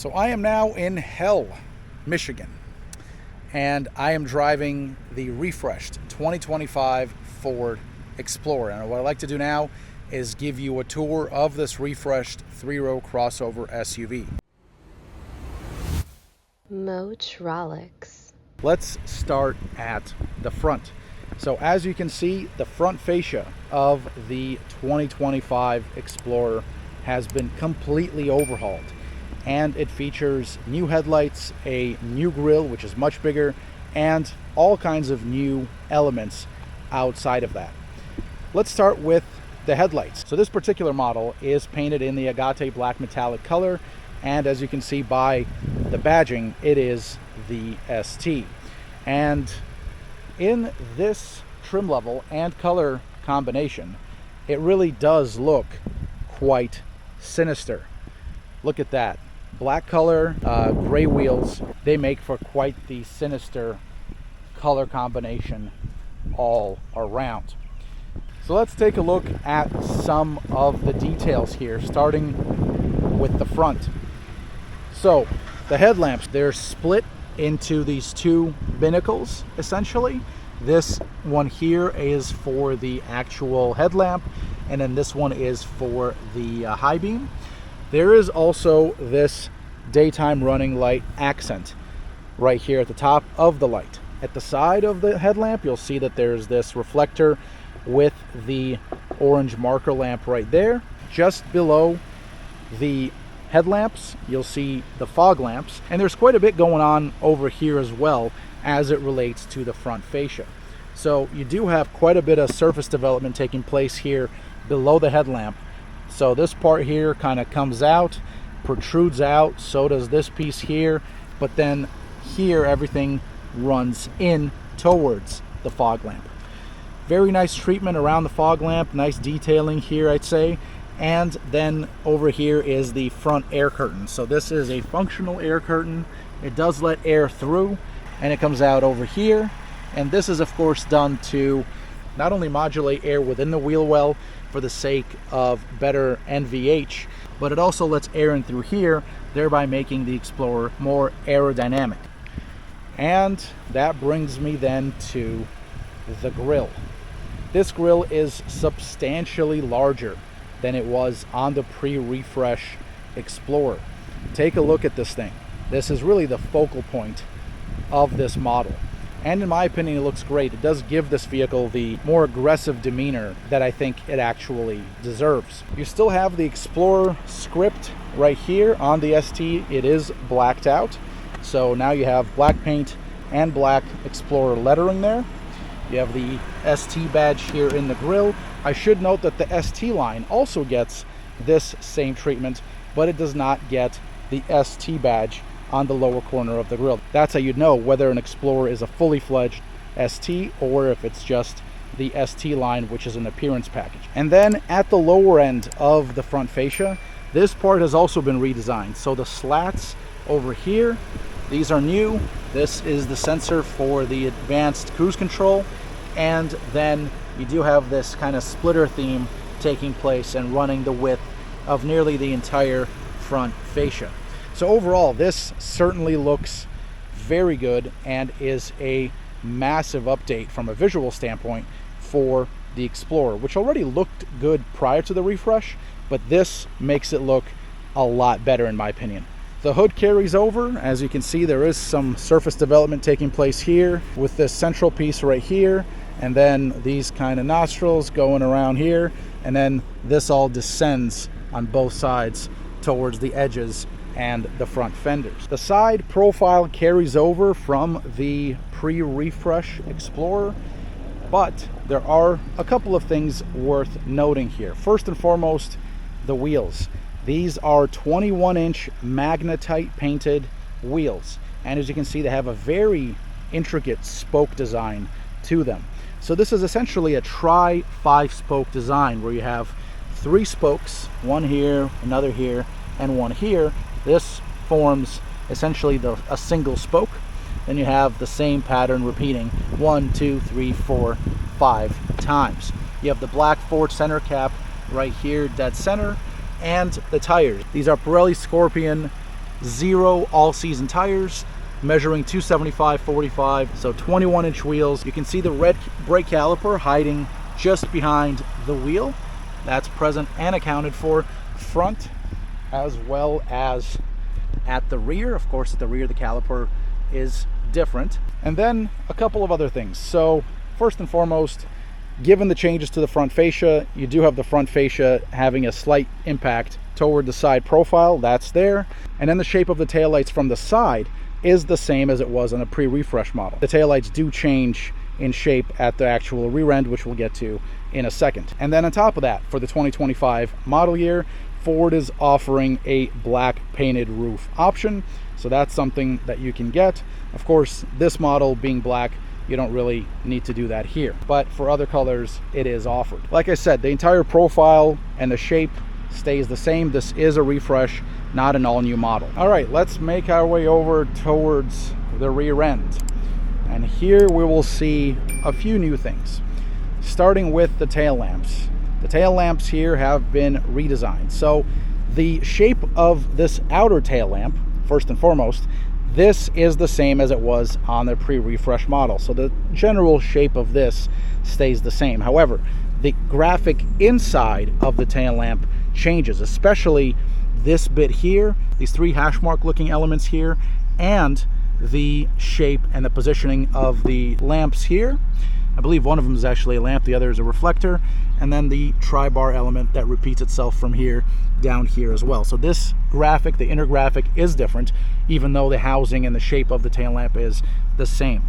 So I am now in Hell, Michigan, and I am driving the refreshed 2025 Ford Explorer. And what I'd like to do now is give you a tour of this refreshed three-row crossover SUV. Motronics. Let's start at the front. So as you can see, the front fascia of the 2025 Explorer has been completely overhauled. And it features new headlights, a new grille, which is much bigger, and all kinds of new elements outside of that. Let's start with the headlights. So this particular model is painted in the Agate Black metallic color, and as you can see by the badging, it is the ST. And in this trim level and color combination, it really does look quite sinister. Look at that. Black color, gray wheels, they make for quite the sinister color combination all around. So let's take a look at some of the details here, starting with the front. So the headlamps, they're split into these two binnacles, essentially. This one here is for the actual headlamp, and then this one is for the high beam. There is also this daytime running light accent right here at the top of the light. At the side of the headlamp, you'll see that there's this reflector with the orange marker lamp right there. Just below the headlamps, you'll see the fog lamps, and there's quite a bit going on over here as well as it relates to the front fascia. So you do have quite a bit of surface development taking place here below the headlamp. So this part here kind of comes out, protrudes out, so does this piece here, but then here everything runs in towards the fog lamp. Very nice treatment around the fog lamp, nice detailing here, I'd say. And then over here is the front air curtain. So this is a functional air curtain. It does let air through, and it comes out over here. And this is of course done to not only modulate air within the wheel well for the sake of better NVH, but it also lets air in through here, thereby making the Explorer more aerodynamic. And that brings me then to the grille. This grille is substantially larger than it was on the pre-refresh Explorer. Take a look at this thing. This is really the focal point of this model. And in my opinion, it looks great. It does give this vehicle the more aggressive demeanor that I think it actually deserves. You still have the Explorer script right here on the ST. It is blacked out. So now you have black paint and black Explorer lettering there. You have the ST badge here in the grille. I should note that the ST line also gets this same treatment, but it does not get the ST badge on the lower corner of the grille. That's how you'd know whether an Explorer is a fully fledged ST or if it's just the ST line, which is an appearance package. And then at the lower end of the front fascia, this part has also been redesigned. So the slats over here, these are new. This is the sensor for the advanced cruise control. And then you do have this kind of splitter theme taking place and running the width of nearly the entire front fascia. So overall, this certainly looks very good and is a massive update from a visual standpoint for the Explorer, which already looked good prior to the refresh, but this makes it look a lot better in my opinion. The hood carries over. As you can see, there is some surface development taking place here with this central piece right here, and then these kind of nostrils going around here, and then this all descends on both sides towards the edges and the front fenders. The side profile carries over from the pre-refresh Explorer, but there are a couple of things worth noting here. First and foremost, the wheels. These are 21-inch Magnetite painted wheels, and as you can see, they have a very intricate spoke design to them. So this is essentially a tri-5-spoke design where you have 3 spokes, one here, another here, and one here. This forms essentially a single spoke. Then you have the same pattern repeating 1, 2, 3, 4, 5 times. You have the black Ford center cap right here, dead center, and the tires. These are Pirelli Scorpion 0 all-season tires, measuring 275/45, so 21-inch wheels. You can see the red brake caliper hiding just behind the wheel. That's present and accounted for front as well as at the rear. Of course, at the rear the caliper is different. And then a couple of other things. So first and foremost, given the changes to the front fascia, you do have the front fascia having a slight impact toward the side profile. That's there. And then the shape of the taillights from the side is the same as it was on a pre-refresh model. The taillights do change in shape at the actual rear end, which we'll get to in a second. And then on top of that, for the 2025 model year, Ford is offering a black painted roof option. So that's something that you can get. Of course, this model being black, you don't really need to do that here. But for other colors, it is offered. Like I said, the entire profile and the shape stays the same. This is a refresh, not an all-new model. All right, let's make our way over towards the rear end. And here we will see a few new things. Starting with the tail lamps. The tail lamps here have been redesigned. So the shape of this outer tail lamp, first and foremost, this is the same as it was on the pre-refresh model. So the general shape of this stays the same. However, the graphic inside of the tail lamp changes, especially this bit here, these 3 hash mark looking elements here, and the shape and the positioning of the lamps here. I believe one of them is actually a lamp, the other is a reflector, and then the tri-bar element that repeats itself from here down here as well. So this graphic, the inner graphic, is different, even though the housing and the shape of the tail lamp is the same.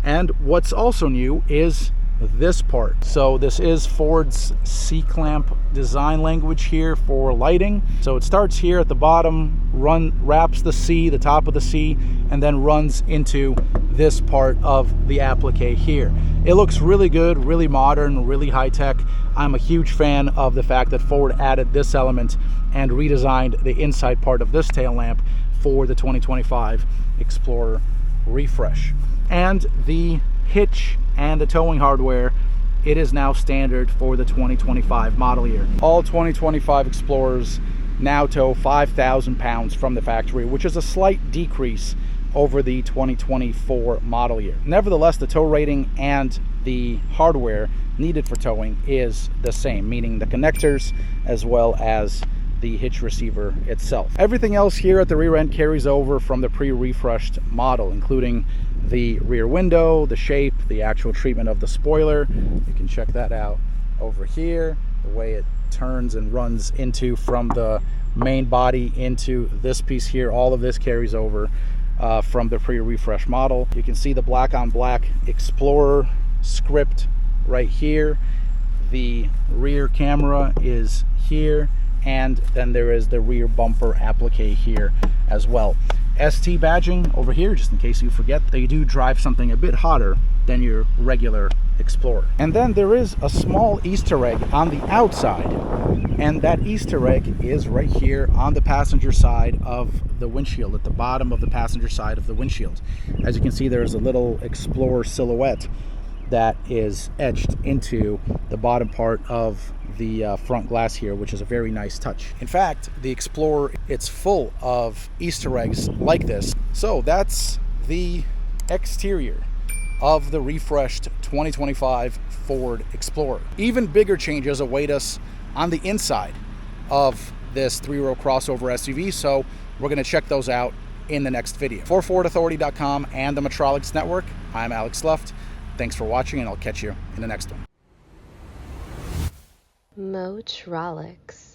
And what's also new is this part. So this is Ford's C-clamp design language here for lighting. So it starts here at the bottom, wraps the C, the top of the C, and then runs into this part of the applique here. It looks really good, really modern, really high-tech. I'm a huge fan of the fact that Ford added this element and redesigned the inside part of this tail lamp for the 2025 Explorer refresh. And the hitch and the towing hardware, it is now standard for the 2025 model year. All 2025 Explorers now tow 5,000 pounds from the factory, which is a slight decrease over the 2024 model year. Nevertheless, the tow rating and the hardware needed for towing is the same, meaning the connectors as well as the hitch receiver itself. Everything else here at the rear end carries over from the pre-refreshed model, including the rear window, the shape, the actual treatment of the spoiler. You can check that out over here, the way it turns and runs into from the main body into this piece here. All of this carries over from the pre-refresh model. You can see the black on black Explorer script right here. The rear camera is here, and then there is the rear bumper applique here as well. ST badging over here, just in case you forget that you do drive something a bit hotter than your regular Explorer. And then there is a small Easter egg on the outside, and that Easter egg is right here on the passenger side of the windshield, at the bottom of the passenger side of the windshield. As you can see, there's a little Explorer silhouette that is etched into the bottom part of the front glass here, which is a very nice touch. In fact, the Explorer, it's full of Easter eggs like this. So that's the exterior of the refreshed 2025 Ford Explorer. Even bigger changes await us on the inside of this 3-row crossover SUV, so we're going to check those out in the next video. For FordAuthority.com and the Metrolix Network, I'm Alex Luft. Thanks for watching, and I'll catch you in the next one. Motrolix.